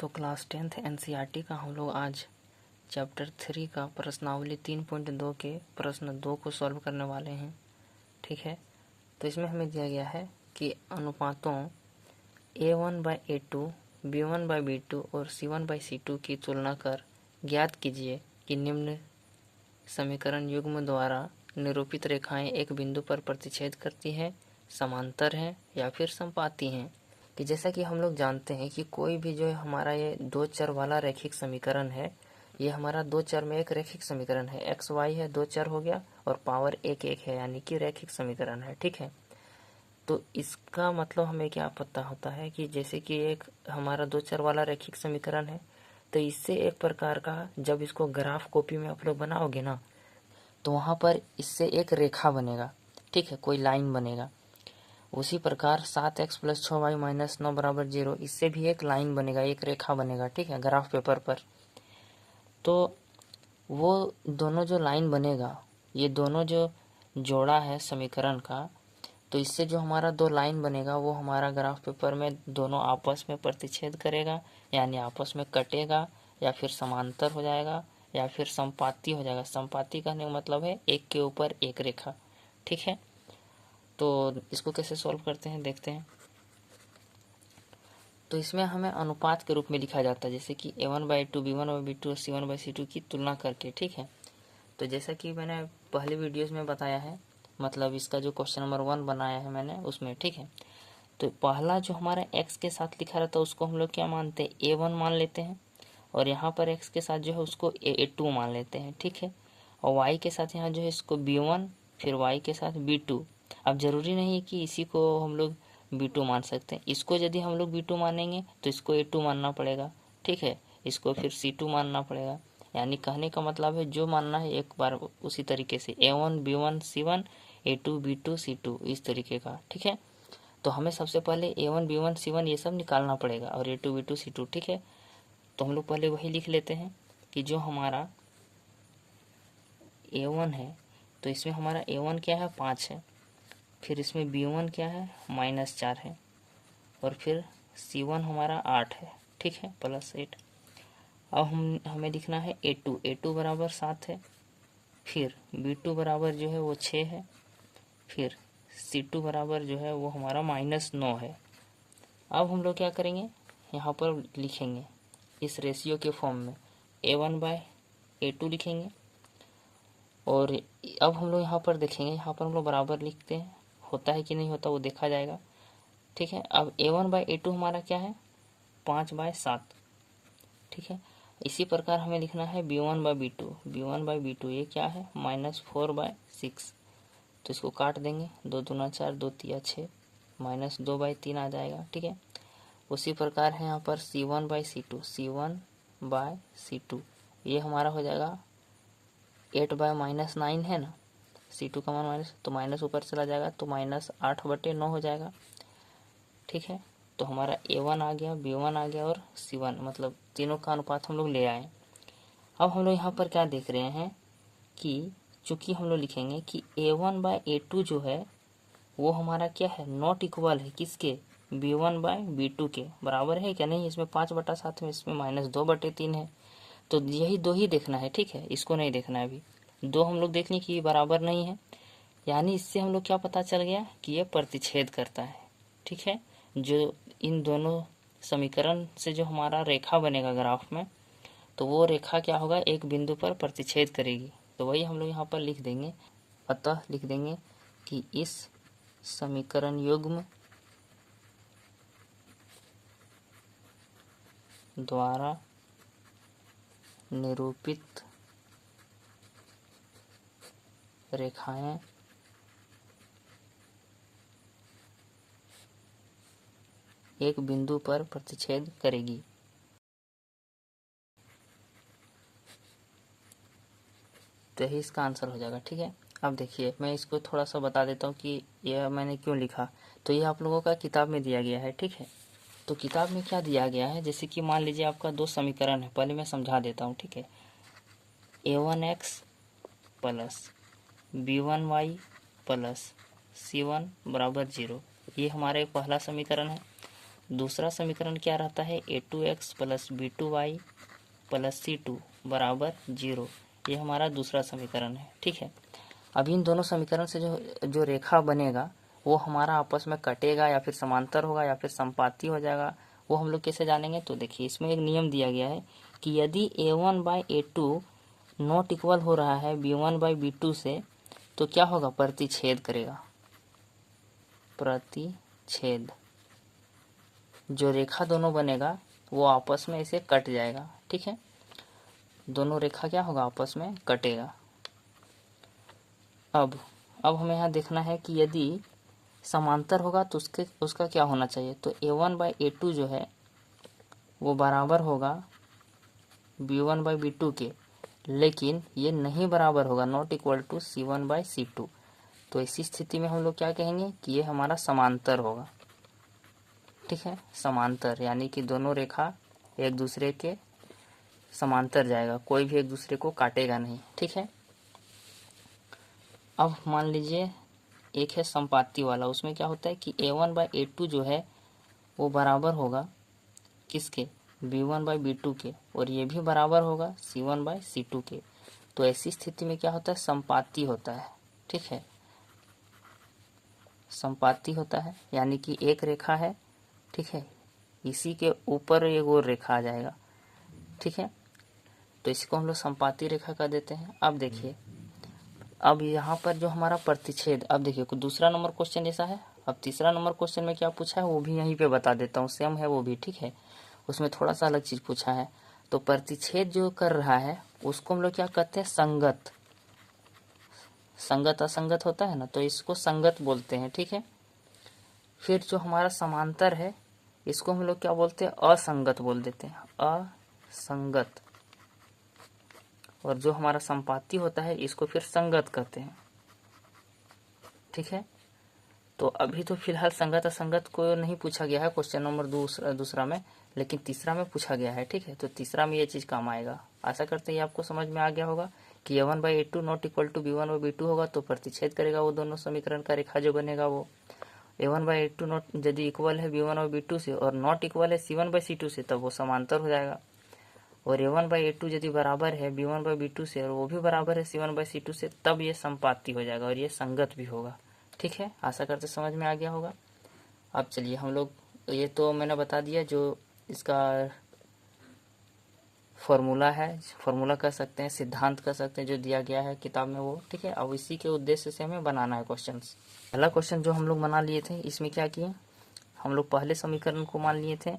तो class 10th NCERT का हम लोग आज चैप्टर 3 का प्रश्नावली 3.2 के प्रश्न 2 को सॉल्व करने वाले हैं। ठीक है, तो इसमें हमें दिया गया है कि अनुपातों A1/A2, B1/B2 और C1/C2 की तुलना कर ज्ञात कीजिए कि निम्न समीकरण युग्म द्वारा निरूपित रेखाएं एक बिंदु पर प्रतिच्छेद करती हैं, समांतर हैं या फिर समपाती हैं। कि जैसा कि हम लोग जानते हैं कि कोई भी जो है हमारा ये दो चर वाला रैखिक समीकरण है, ये हमारा दो चर में एक रैखिक समीकरण है। एक्स वाई है, दो चर हो गया और पावर एक एक है, यानी कि रैखिक समीकरण है। ठीक है, तो इसका मतलब हमें क्या पता होता है कि जैसे कि एक हमारा दो चर वाला रैखिक समीकरण है, तो इससे एक प्रकार का जब इसको ग्राफ कॉपी में आप लोग बनाओगे ना, तो वहाँ पर इससे एक रेखा बनेगा। ठीक है, कोई लाइन बनेगा। उसी प्रकार 7x + 6y - 9 = 0, इससे भी एक लाइन बनेगा, एक रेखा बनेगा। ठीक है, ग्राफ पेपर पर। तो वो दोनों जो लाइन बनेगा, ये दोनों जो जोड़ा है समीकरण का, तो इससे जो हमारा दो लाइन बनेगा वो हमारा ग्राफ पेपर में दोनों आपस में प्रतिच्छेद करेगा, यानी आपस में कटेगा, या फिर समांतर हो जाएगा, या फिर समपाती हो जाएगा। समपाती कहने का मतलब है एक के ऊपर एक रेखा। ठीक है, तो इसको कैसे सॉल्व करते हैं देखते हैं। तो इसमें हमें अनुपात के रूप में लिखा जाता है, जैसे कि A1/A2, B1/B2 और C1/C2 की तुलना करके। ठीक है, तो जैसा कि मैंने पहले वीडियोस में बताया है, मतलब इसका जो क्वेश्चन नंबर 1 बनाया है मैंने उसमें। ठीक है, तो पहला जो हमारा x के साथ लिखा रहता है उसको हम लोग क्या मानते हैं, A1 मान लेते हैं, और यहाँ पर x के साथ जो है उसको A2 मान लेते हैं। ठीक है, और y के साथ यहाँ जो है इसको B1, फिर y के साथ B2। अब जरूरी नहीं है कि इसी को हम लोग B2 मान सकते हैं। इसको यदि हम लोग B2 मानेंगे तो इसको A2 मानना पड़ेगा। ठीक है, इसको फिर C2 मानना पड़ेगा। यानी कहने का मतलब है जो मानना है एक बार उसी तरीके से A1 B1 C1, A2 B2 C2, इस तरीके का। ठीक है, तो हमें सबसे पहले A1 B1 C1 ये सब निकालना पड़ेगा, और A2 B2 C2। ठीक है, तो हम लोग पहले वही लिख लेते हैं कि जो हमारा A1 है, तो इसमें हमारा A1 क्या है, 5 है। फिर इसमें B1 क्या है, -4 है। और फिर C1 हमारा 8 है। ठीक है, +8। अब हमें लिखना है A2 बराबर 7 है। फिर B2 बराबर जो है वो 6 है। फिर C2 बराबर जो है वो हमारा -9 है। अब हम लोग क्या करेंगे, यहाँ पर लिखेंगे इस रेशियो के फॉर्म में A1/A2 लिखेंगे। और अब हम लोग यहाँ पर देखेंगे, यहाँ पर हम लोग बराबर लिखते हैं, होता है कि नहीं होता वो देखा जाएगा। ठीक है, अब A1/A2 हमारा क्या है, 5/7। ठीक है, इसी प्रकार हमें लिखना है B1/B2 ये क्या है, -4/6। तो इसको काट देंगे, 2 दूना 4, 2 तिया 6, -2/3 आ जाएगा। ठीक है, उसी प्रकार है यहाँ पर C1/C2 ये हमारा हो जाएगा 8/-9 है ना, C2 का मान माइनस, तो माइनस ऊपर चला जाएगा तो -8/9 हो जाएगा। ठीक है, तो हमारा A1 आ गया, B1 आ गया और C1, मतलब तीनों का अनुपात हम लोग ले आए। अब हम लोग यहाँ पर क्या देख रहे हैं कि चूंकि हम लोग लिखेंगे कि A1/A2 जो है वो हमारा क्या है, नॉट इक्वल है किसके, B1/B2 के बराबर है क्या नहीं। इसमें 5/7 में, इसमें -2/3 है, तो यही दो ही देखना है। ठीक है, इसको नहीं देखना है अभी। दो हम लोग देख लें कि बराबर नहीं है, यानी इससे हम लोग क्या पता चल गया कि ये प्रतिच्छेद करता है। ठीक है, जो इन दोनों समीकरण से जो हमारा रेखा बनेगा ग्राफ में, तो वो रेखा क्या होगा, एक बिंदु पर प्रतिच्छेद करेगी। तो वही हम लोग यहाँ पर लिख देंगे। अतः लिख देंगे कि इस समीकरण युग्म द्वारा निरूपित रेखाएं एक बिंदु पर प्रतिच्छेद करेगी। तो यही इसका आंसर हो जाएगा। ठीक है, अब देखिए मैं इसको थोड़ा सा बता देता हूँ कि यह मैंने क्यों लिखा। तो ये आप लोगों का किताब में दिया गया है। ठीक है, तो किताब में क्या दिया गया है, जैसे कि मान लीजिए आपका दो समीकरण है, पहले मैं समझा देता हूँ। ठीक है, A1x + B1y + C1 = 0, ये हमारा एक पहला समीकरण है। दूसरा समीकरण क्या रहता है, a2x plus b2y plus c2 बराबर 0। ये हमारा दूसरा समीकरण है। ठीक है, अब इन दोनों समीकरण से जो रेखा बनेगा वो हमारा आपस में कटेगा या फिर समांतर होगा या फिर संपाती हो जाएगा, वो हम लोग कैसे जानेंगे। तो देखिए, इसमें एक नियम दिया गया है कि यदि a1 by a2 not equal हो रहा है b1 बाई b2 से, तो क्या होगा, प्रतिच्छेद करेगा। प्रतिच्छेद, जो रेखा दोनों बनेगा वो आपस में इसे कट जाएगा। ठीक है, दोनों रेखा क्या होगा, आपस में कटेगा। अब हमें यहाँ देखना है कि यदि समांतर होगा तो उसका क्या होना चाहिए। तो a1 बाई a2 जो है वो बराबर होगा b1 बाई b2 के, लेकिन ये नहीं बराबर होगा, not equal to c1 by c2। तो इसी स्थिति में हम लोग क्या कहेंगे कि ये हमारा समांतर होगा। ठीक है, समांतर यानी कि दोनों रेखा एक दूसरे के समांतर जाएगा, कोई भी एक दूसरे को काटेगा नहीं। ठीक है, अब मान लीजिए एक है संपाती वाला, उसमें क्या होता है कि a1 बाई a2 जो है वो बराबर होगा किसके, b1 बाई b2 के, और ये भी बराबर होगा c1 बाई c2 के। तो ऐसी स्थिति में क्या होता है, संपाती होता है। ठीक है, संपाती होता है यानी कि एक रेखा है, ठीक है, इसी के ऊपर एक और रेखा आ जाएगा। ठीक है, तो इसको हम लोग संपाती रेखा कर देते हैं। अब देखिए, अब यहाँ पर जो हमारा प्रतिच्छेद, अब देखिए दूसरा नंबर क्वेश्चन जैसा है। अब तीसरा नंबर क्वेश्चन में क्या पूछा है वो भी यहीं पे बता देता हूँ, सेम है वो भी। ठीक है, उसमें थोड़ा सा अलग चीज पूछा है। तो प्रतिच्छेद जो कर रहा है उसको हम लोग क्या कहते हैं, संगत। संगत असंगत होता है ना, तो इसको संगत बोलते हैं। ठीक है, फिर जो हमारा समांतर है इसको हम लोग क्या बोलते हैं, असंगत बोल देते हैं, असंगत। और जो हमारा संपाती होता है इसको फिर संगत कहते हैं। ठीक है, तो अभी तो फिलहाल संगत असंगत को नहीं पूछा गया है क्वेश्चन नंबर दूसरा में, लेकिन तीसरा में पूछा गया है। ठीक है, तो तीसरा में ये चीज काम आएगा। आशा करते हैं आपको समझ में आ गया होगा कि a1 by a2 not equal to b1 by b2 होगा तो प्रतिच्छेद करेगा वो दोनों समीकरण का रेखा जो बनेगा वो a1 बाई a2 नॉट यदि इक्वल है b1 बाई b2 से और नॉट इक्वल है c1 बाई c2 से, तब वो समांतर हो जाएगा। और a1 बाई a2 यदि बराबर है b1 बाई b2 से और वो भी बराबर है c1 बाई c2 से, तब ये संपाती हो जाएगा और ये संगत भी होगा। ठीक है, आशा करते समझ में आ गया होगा। अब चलिए हम लोग, ये तो मैंने बता दिया जो इसका फॉर्मूला है, फॉर्मूला कह सकते हैं, सिद्धांत कह सकते हैं, जो दिया गया है किताब में वो। ठीक है, अब इसी के उद्देश्य से हमें बनाना है क्वेश्चन। पहला क्वेश्चन जो हम लोग बना लिए थे, इसमें क्या किए, हम लोग पहले समीकरण को मान लिए थे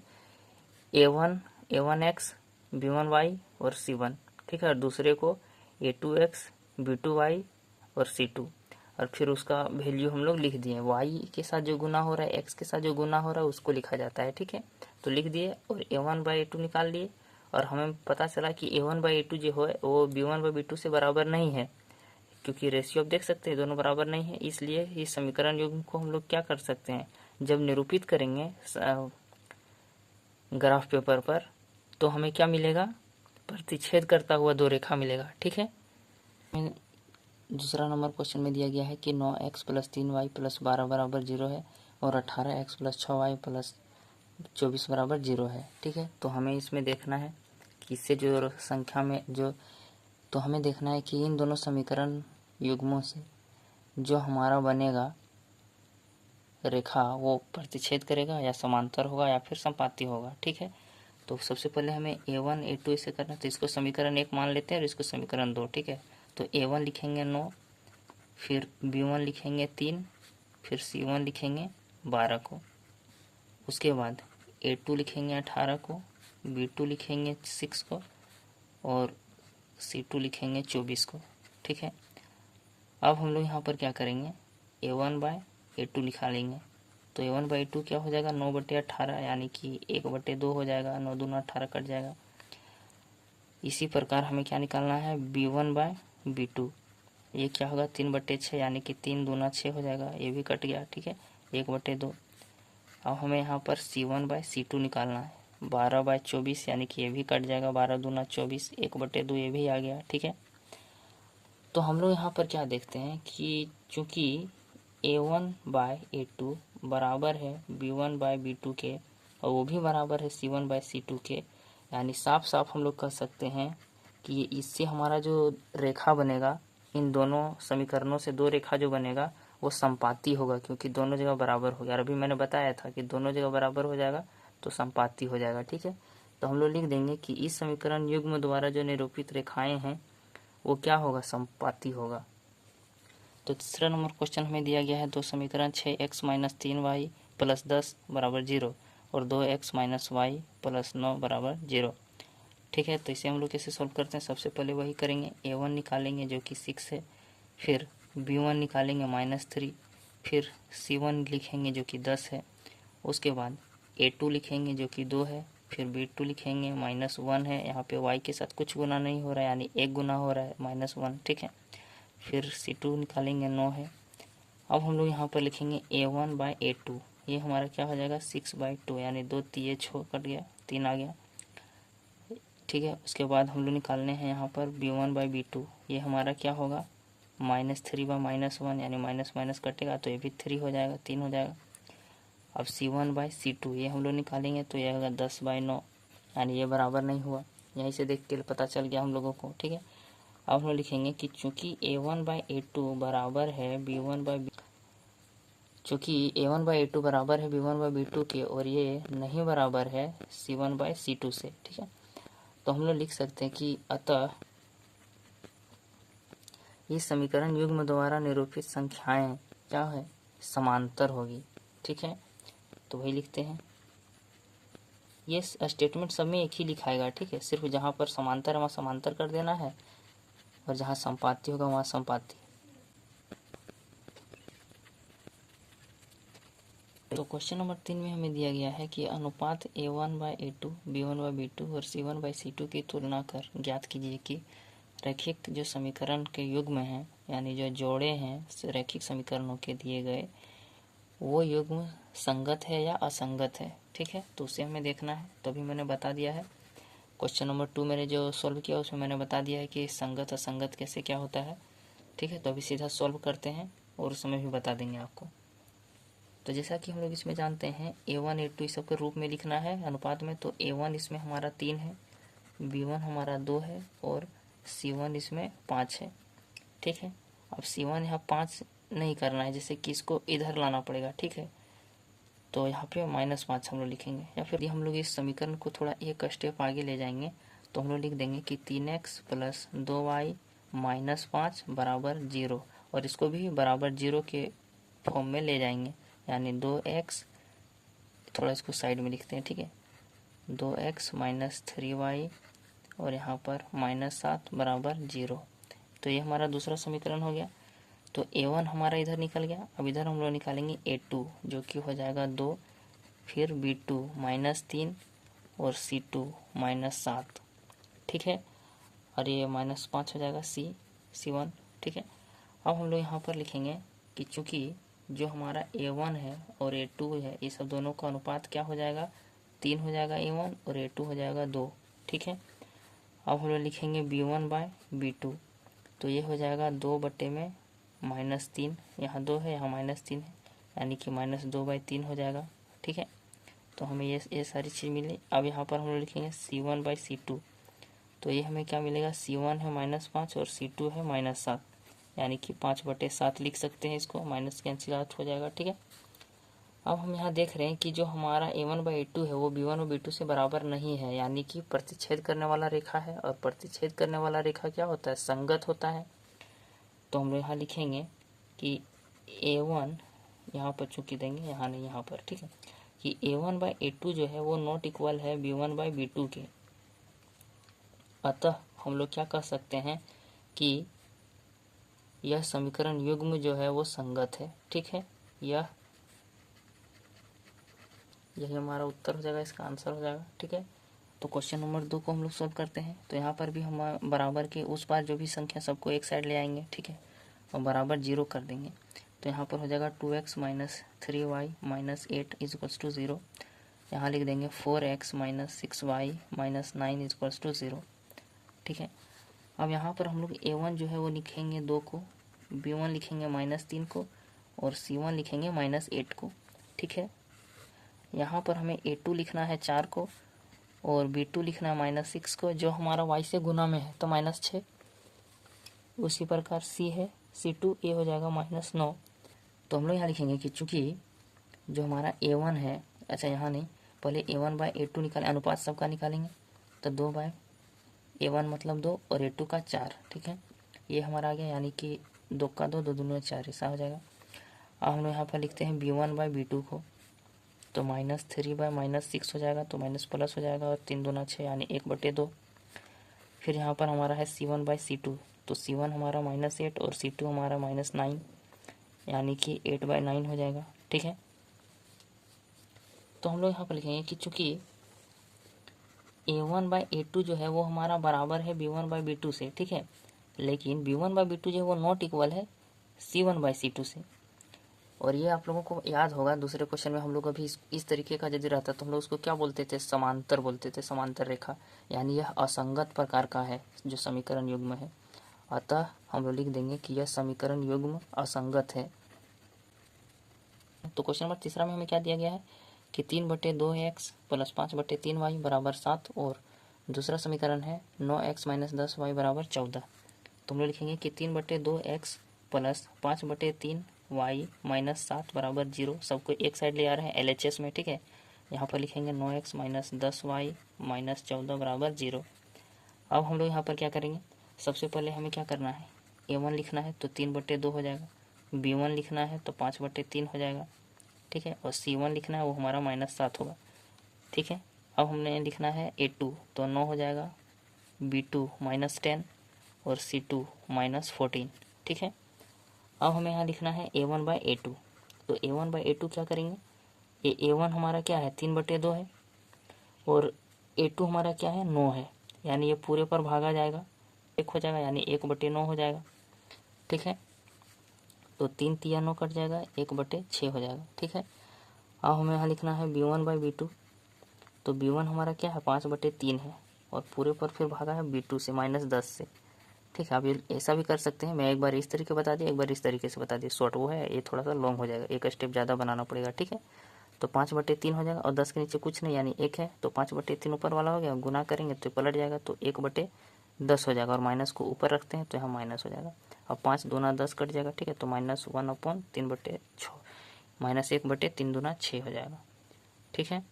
a1x b1y और c1। ठीक है, और दूसरे को a2x b2y और c2, और फिर उसका वैल्यू हम लोग लिख दिए। y के साथ जो गुना हो रहा है, x के साथ जो गुना हो रहा है उसको लिखा जाता है। ठीक है, तो लिख दिए और a1 बाई a2 निकाल लिए, और हमें पता चला कि a1 बाई a2 जो है वो b1 बाई b2 से बराबर नहीं है, क्योंकि रेशियो आप देख सकते हैं दोनों बराबर नहीं है। इसलिए इस समीकरण युग्म को हम लोग क्या कर सकते हैं, जब निरूपित करेंगे ग्राफ पेपर पर, तो हमें क्या मिलेगा, प्रतिच्छेद करता हुआ दो रेखा मिलेगा। ठीक है, दूसरा नंबर क्वेश्चन में दिया गया है कि 9x प्लस 3y प्लस 12 बराबर 0 है और 18x प्लस 6y प्लस 24 बराबर 0 है। ठीक है, तो हमें इसमें देखना है कि इससे जो संख्या में जो, तो हमें देखना है कि इन दोनों समीकरण युग्मों से जो हमारा बनेगा रेखा वो प्रतिच्छेद करेगा या समांतर होगा या फिर संपाती होगा। ठीक है, तो सबसे पहले हमें a1 a2 इसे करना है, तो इसको समीकरण 1 मान लेते हैं और इसको समीकरण 2। ठीक है, तो a1 लिखेंगे 9, फिर b1 लिखेंगे 3, फिर c1 लिखेंगे 12 को, उसके बाद a2 लिखेंगे 18 को, b2 लिखेंगे 6 को और c2 लिखेंगे 24 को। ठीक है, अब हम लोग यहाँ पर क्या करेंगे, a1 बाय a2 निकालेंगे। तो a1 बाई a2 क्या हो जाएगा, 9/18 यानी कि 1/2 हो जाएगा, 9 दूना 18 कट जाएगा। इसी प्रकार हमें क्या निकालना है, b1 बाय b2, ये क्या होगा 3/6 यानी कि 3 दूना 6 हो जाएगा, ये भी कट गया। ठीक है, 1/2। अब हमें यहाँ पर c1 बाय c2 निकालना है, 12/24 यानी कि ये भी कट जाएगा, 12 दूना 24, 1/2 ये भी आ गया। ठीक है, तो हम लोग यहाँ पर क्या देखते हैं कि चूंकि a1 बाय a2 बराबर है b1 बाय b2 के, और वो भी बराबर है C1/C2 के। यानी साफ साफ हम लोग कह सकते हैं कि इससे हमारा जो रेखा बनेगा, इन दोनों समीकरणों से दो रेखा जो बनेगा वो संपाती होगा, क्योंकि दोनों जगह बराबर हो गया। अभी मैंने बताया था कि दोनों जगह बराबर हो जाएगा तो संपाती हो जाएगा। ठीक है, तो हम लोग लिख देंगे कि इस समीकरण युग्म द्वारा जो निरूपित रेखाएं हैं वो क्या होगा, संपाती होगा। तो तीसरा नंबर क्वेश्चन हमें दिया गया है, दो समीकरण 6x - 3y + 10 = 0 और 2x - y + 9 = 0। ठीक है, तो इसे हम लोग कैसे सॉल्व करते हैं। सबसे पहले वही करेंगे, a1 निकालेंगे जो कि 6 है, फिर b1 निकालेंगे -3, फिर c1 लिखेंगे जो कि 10 है, उसके बाद a2 लिखेंगे जो कि 2 है, फिर b2 लिखेंगे -1 है। यहाँ पे y के साथ कुछ गुना नहीं हो रहा है, यानी एक गुना हो रहा है -1। ठीक है, फिर c2 निकालेंगे 9 है। अब हम लोग यहाँ पर लिखेंगे a1/a2, ये हमारा क्या हो जाएगा 6/2, यानी 2 3 6 कट गया, 3 आ गया। ठीक है, उसके बाद हम लोग निकालने हैं यहाँ पर b1/b2, ये हमारा क्या होगा -3/-1, यानी माइनस माइनस कटेगा तो ये भी 3 हो जाएगा, 3 हो जाएगा। अब c1/c2 ये हम लोग निकालेंगे तो ये आएगा 10/9, यानी ये बराबर नहीं हुआ। यहीं से देख के पता चल गया हम लोगों को। ठीक है, अब हम लोग लिखेंगे कि चूंकि a1/a2 बराबर है b1/b2 बराबर है b1/b2 के, और ये नहीं बराबर है c1/c2 से। ठीक है, तो हम लोग लिख सकते हैं कि अतः ये समीकरण युग्म द्वारा निरूपित संख्याएं क्या है, समांतर होगी। ठीक है, तो वही लिखते हैं। ये स्टेटमेंट सब में एक ही लिखाएगा। ठीक है, सिर्फ जहाँ पर समांतर है वहाँ समांतर कर देना है, और जहाँ संपाती होगा वहाँ संपाती। तो क्वेश्चन नंबर 3 में हमें दिया गया है कि अनुपात a1/a2, b1/b2 और c1/c2 की तुलना कर ज्ञात कीजिए कि रैखिक जो समीकरण के युग्म हैं, यानी जो जोड़े हैं रैखिक समीकरणों के दिए गए, वो युग्म संगत है या असंगत है। ठीक है, तो उसे हमें देखना है। तो अभी मैंने बता दिया है, क्वेश्चन नंबर 2 मैंने जो सॉल्व किया उसमें मैंने बता दिया है कि संगत असंगत कैसे क्या होता है। ठीक है, तो अभी सीधा सॉल्व करते हैं और उसमें भी बता देंगे आपको। तो जैसा कि हम लोग इसमें जानते हैं a1 a2 इस सब के रूप में लिखना है अनुपात में, तो a1 इसमें हमारा 3 है, b1 हमारा 2 है और c1 इसमें 5 है। ठीक है, अब c1 यहाँ 5 नहीं करना है, जैसे कि इसको इधर लाना पड़ेगा। ठीक है, तो यहाँ पे -5 हम लोग लिखेंगे, या फिर हम लोग इस समीकरण को थोड़ा एक स्टेप आगे ले जाएंगे तो हम लोग लिख देंगे कि 3x + 2y - 5 = 0, और इसको भी बराबर 0 के फॉर्म में ले जाएंगे, यानी 2x, थोड़ा इसको साइड में लिखते हैं। ठीक है, 2x - 3y और यहाँ पर -7 = 0। तो ये हमारा दूसरा समीकरण हो गया। तो a1 हमारा इधर निकल गया। अब इधर हम लोग निकालेंगे a2 जो कि हो जाएगा 2, फिर b2 -3 और c2 -7। ठीक है, और ये -5 हो जाएगा c1। ठीक है, अब हम लोग यहाँ पर लिखेंगे कि चूँकि जो हमारा a1 है और a2 है, ये सब दोनों का अनुपात क्या हो जाएगा 3 हो जाएगा a1 और a2 हो जाएगा 2। ठीक है, अब हम लोग लिखेंगे b1/b2, तो ये हो जाएगा 2/में -3, यहाँ 2 है यहाँ -3 है, यानी कि -2/3 हो जाएगा। ठीक है, तो हमें ये सारी चीज़ मिली। अब यहाँ पर हम लोग लिखेंगे c1/c2, तो ये हमें क्या मिलेगा, c1 है -5 और c2 है -7, यानी कि 5/7 लिख सकते हैं इसको, माइनस कैंसिल आउट हो जाएगा। ठीक है, अब हम यहाँ देख रहे हैं कि जो हमारा a1/a2 है वो b1 और b2 से बराबर नहीं है, यानी कि प्रतिच्छेद करने वाला रेखा है, और प्रतिच्छेद करने वाला रेखा क्या होता है, संगत होता है। तो हम लोग यहाँ लिखेंगे कि a1 यहाँ पर चूंकि देंगे, यहाँ नहीं यहाँ पर। ठीक है, कि a1/a2 जो है वो नॉट इक्वल है b1/b2 के। अतः हम लोग क्या कह सकते हैं कि यह समीकरण युग्म जो है वो संगत है। ठीक है, यही हमारा उत्तर हो जाएगा, इसका आंसर हो जाएगा। ठीक है, तो क्वेश्चन नंबर 2 को हम लोग सॉल्व करते हैं। तो यहाँ पर भी हम बराबर के उस पार जो भी संख्या सबको एक साइड ले आएंगे। ठीक है, और बराबर 0 कर देंगे। तो यहाँ पर हो जाएगा 2x - 3y - 8 = 0। यहाँ लिख देंगे 4x - 6y - 9 = 0। ठीक है, अब यहाँ पर हम लोग a1 जो है वो लिखेंगे 2 को, b1 लिखेंगे -3 को और c1 लिखेंगे -8 को। ठीक है, यहाँ पर हमें A2 लिखना है 4 को और B2 लिखना है -6 को, जो हमारा y से गुना में है तो -6। उसी प्रकार C है C2, A हो जाएगा -9। तो हम लोग यहाँ लिखेंगे कि चूँकि जो हमारा A1 है, अच्छा यहाँ नहीं, पहले A1/A2 निकालें, अनुपात सबका निकालेंगे तो 2/A1 मतलब 2 और A2 का 4, ठीक है। ये हमारा आ गया, यानी कि 2 का 2, 2 दूनी 4, ऐसा हो जाएगा। अब हम लोग यहाँ पर लिखते हैं B1/B2 को, तो -3/-6 हो जाएगा, तो माइनस प्लस हो जाएगा और 3 दूना 6 यानी 1/2। फिर यहाँ पर हमारा है C1/C2, तो C1 हमारा -8 और C2 हमारा -9 यानी कि 8/9 हो जाएगा, ठीक है। तो हम लोग यहाँ पर लिखेंगे कि चूँकि A1/A2 जो है वो हमारा बराबर है B1/B2 से, ठीक है, लेकिन B1/B2 जो है वो नॉट इक्वल है C1/C2 से। और ये आप लोगों को याद होगा, दूसरे क्वेश्चन में हम लोग अभी इस तरीके का यदि रहता तो हम लोग उसको क्या बोलते थे, समांतर बोलते थे, समांतर रेखा, यानी यह असंगत प्रकार का है जो समीकरण युग्म है। अतः हम लोग लिख देंगे कि यह समीकरण युग्म असंगत है। तो क्वेश्चन नंबर तीसरा में हमें क्या दिया गया है कि 3/2x + 5/3y = 7 और दूसरा समीकरण है 9x - 10y = 14। तो हम लोग लिखेंगे कि 3/2x + 5/3y - 7 = 0। सबको एक साइड ले आ रहे हैं LHS में, ठीक है। यहाँ पर लिखेंगे 9x - 10y - 14 = 0। अब हम लोग यहाँ पर क्या करेंगे, सबसे पहले हमें क्या करना है, A1 लिखना है तो 3/2 हो जाएगा, B1 लिखना है तो 5/3 हो जाएगा, ठीक है, और C1 लिखना है वो हमारा -7 होगा, ठीक है। अब हमने लिखना है A2 तो 9 हो जाएगा, B2 -10 और C2 -14, ठीक है। अब हमें यहाँ लिखना है A1/A2, तो A1/A2 क्या करेंगे, ये A1 हमारा क्या है 3/2 है और A2 हमारा क्या है 9 है, यानी ये पूरे पर भागा जाएगा, 1 हो जाएगा यानी 1/9 हो जाएगा, ठीक है। तो 3 तिया 9 कट जाएगा, 1/6 हो जाएगा, ठीक है। अब हमें यहाँ लिखना है B1/B2, तो B1 हमारा क्या है 5/3 है और पूरे पर फिर भागा है B2 से -10 से, ठीक है। आप ये ऐसा भी कर सकते हैं, मैं एक बार इस तरीके बता दिया, एक बार इस तरीके से बता दिया, शॉर्ट वो है, ये थोड़ा सा लॉन्ग हो जाएगा, एक स्टेप ज़्यादा बनाना पड़ेगा, ठीक है। तो 5/3 हो जाएगा और 10 के नीचे कुछ नहीं यानी 1 है, तो 5/3 ऊपर वाला हो गया, गुना करेंगे तो पलट जाएगा, तो 1/10 हो जाएगा और माइनस को ऊपर रखते हैं तो यहाँ माइनस हो जाएगा। अब 5 दूना 10 कट जाएगा, ठीक है, तो -1/3/6 -1/3 दूना 6 हो जाएगा, ठीक है।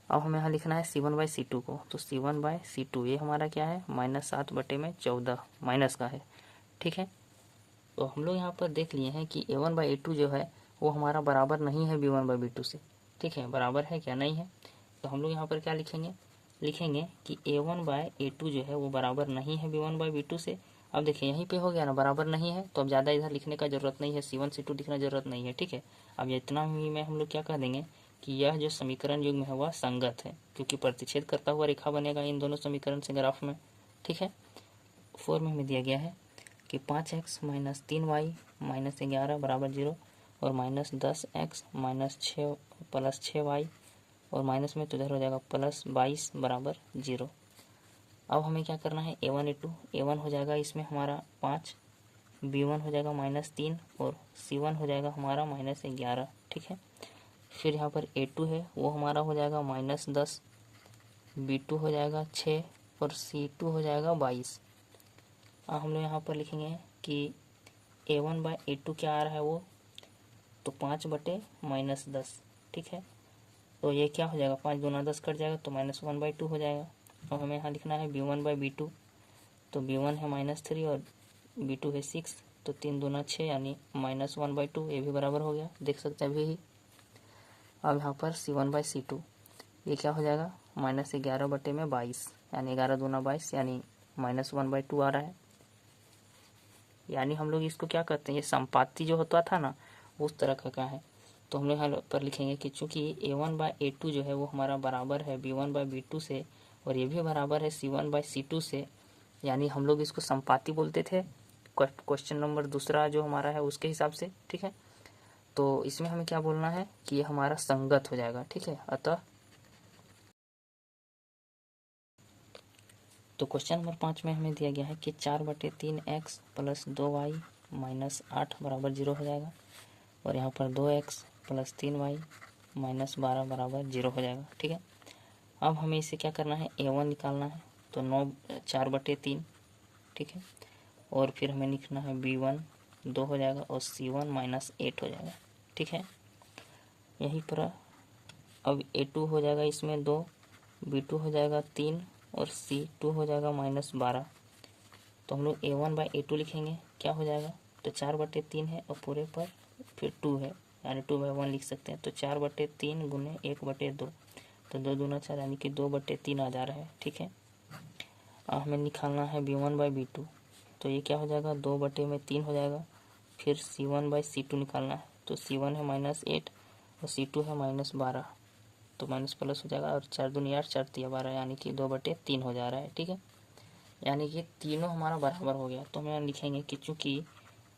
अब हमें यहाँ लिखना है C1/C2 को, तो C1/C2 ये हमारा क्या है -7/14 माइनस का है, ठीक है। तो हम लोग यहाँ पर देख लिए हैं कि A1/A2 जो है वो हमारा बराबर नहीं है B1/B2 से, ठीक है, बराबर है क्या, नहीं है। तो हम लोग यहाँ पर क्या लिखेंगे कि A1/A2 जो है वो बराबर नहीं है B1/B2 से। अब देखिए यहीं पे हो गया ना, बराबर नहीं है, तो अब ज़्यादा इधर लिखने का ज़रूरत नहीं है, C1 C2 लिखना ज़रूरत नहीं है, ठीक है। अब इतना ही में हम लोग क्या कह देंगे कि यह जो समीकरण युग्म है वह संगत है, क्योंकि प्रतिच्छेद करता हुआ रेखा बनेगा इन दोनों समीकरण से ग्राफ में, ठीक है। 4 में हमें दिया गया है कि 5x - 3y - 11 = 0 और -10x - 6 + 6y और माइनस में तो इधर हो जाएगा +22 = 0। अब हमें क्या करना है A1 A2, A1 हो जाएगा इसमें हमारा 5, B1 हो जाएगा -3 और C1 हो जाएगा हमारा -11, ठीक है। फिर यहाँ पर A2 है वो हमारा हो जाएगा -10, B2 हो जाएगा 6 और C2 हो जाएगा 22। अब हम लोग यहाँ पर लिखेंगे कि A1/A2 क्या आ रहा है वो, तो 5/-10, ठीक है। तो ये क्या हो जाएगा, 5 दूना 10 कट जाएगा तो -1/2 हो जाएगा। अब हमें यहाँ लिखना है B1/B2, तो B1 है -3 और B2 है 6, तो 3 दूना 6 यानी -1/2, ये भी बराबर हो गया, देख सकते हैं अभी ही। अब यहाँ पर C1/C2 ये क्या हो जाएगा -11/22 यानी 11 दूना 22 यानी -1/2 आ रहा है। यानी हम लोग इसको क्या कहते हैं, ये संपाती जो होता था ना उस तरह का है। तो हम लोग यहाँ पर लिखेंगे कि चूँकि A1/A2 जो है वो हमारा बराबर है B1/B2 से और ये भी बराबर है C1/C2 से, यानी हम लोग इसको संपाती बोलते थे क्वेश्चन नंबर दूसरा जो हमारा है उसके हिसाब से, ठीक है। तो इसमें हमें क्या बोलना है कि ये हमारा संगत हो जाएगा, ठीक है। अतः तो क्वेश्चन नंबर 5 में हमें दिया गया है कि 4/3x + 2y - 8 = 0 हो जाएगा और यहाँ पर 2x + 3y -12 बराबर 0 हो जाएगा। ठीक है, अब हमें इसे क्या करना है, A1 निकालना है, तो 4/3। ठीक है, और फिर हमें लिखना है B1 2 हो जाएगा और C1 -8 हो जाएगा। ठीक है, यहीं पर अब A2 हो जाएगा इसमें 2, B2 हो जाएगा 3 और C2 हो जाएगा -12। तो हम लोग A1/A2 लिखेंगे, क्या हो जाएगा, तो 4/3 है और पूरे पर फिर 2 है, यानी 2/1 लिख सकते हैं। तो 4/3 गुने 1/2, तो 2 दूना 4 यानी कि 2/3 आ जा रहा है। ठीक है, अब हमें निकालना है B1/B2, तो ये क्या हो जाएगा, 2/3 हो जाएगा। फिर C1/C2 निकालना है, तो C1 है -8 और C2 है -12, तो माइनस प्लस हो जाएगा और 4 दूनी 8, 4 तिया 12, यानी कि 2/3 हो जा रहा है। ठीक है, यानी कि तीनों हमारा बराबर हो गया। तो हम यहाँ लिखेंगे कि चूँकि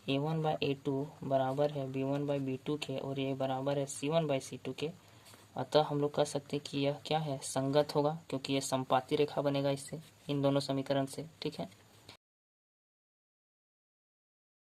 A1/A2 बराबर है B1/B2 के और ये बराबर है C1/C2 के, अतः हम लोग कह सकते हैं कि यह क्या है, संगत होगा, क्योंकि ये समपाती रेखा बनेगा इससे, इन दोनों समीकरण से। ठीक है।